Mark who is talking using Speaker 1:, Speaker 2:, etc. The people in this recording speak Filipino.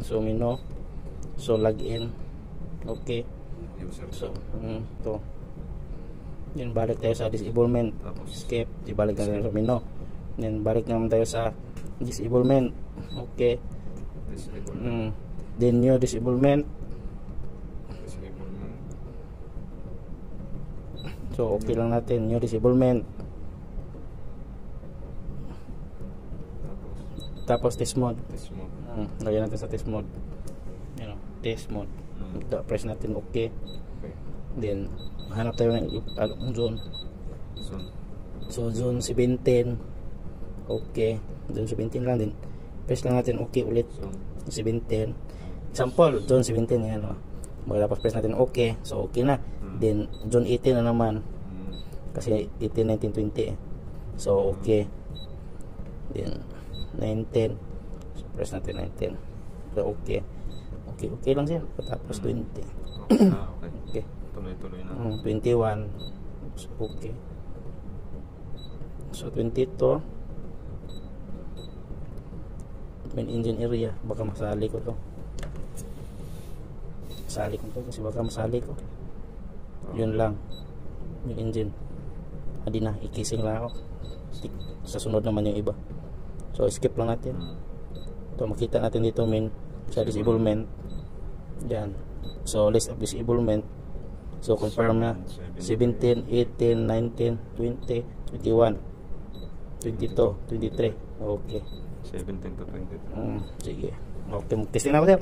Speaker 1: So menu, so login. Okay.
Speaker 2: User.
Speaker 1: So to. Then balik tayo sa disablement. Escape, ibalik na tayo sa menu. Then balik naman tayo sa disablement. Okay. Then new disablement. So okay lang natin, new disablement. Tapos test mode. Lagyan natin sa test mode. Yan o, test mode. Press natin okay. Then hanap tayo ng zone. So zone 17. Okay. Zone 17 lang din. Press lang natin okay ulit. 17. Example, zone 17 yan o. Tapos press natin okay. So okay na. Then zone 18 na naman. Kasi 18, 19, 20. So okay. Then 19. So press natin 19. So okay. Okay lang siya. Tapos 20. Okay.
Speaker 2: Tuloy-tuloy na.
Speaker 1: 21. So okay. So 22. Main engine area. Baka masali ko to. Masali ko to kasi baka masali ko. Yun lang. Main engine. Adi na. Ikising lang ako. Sa sunod naman yung iba. So skip lang natin. Ito makita natin dito main sa disablement. Yan. So list of disablement. So confirm na 17, 18, 19, 20, 21, 22, 23. Okay.
Speaker 2: 17 to 22.
Speaker 1: Sige. Okay, mag-testing na ako, sir.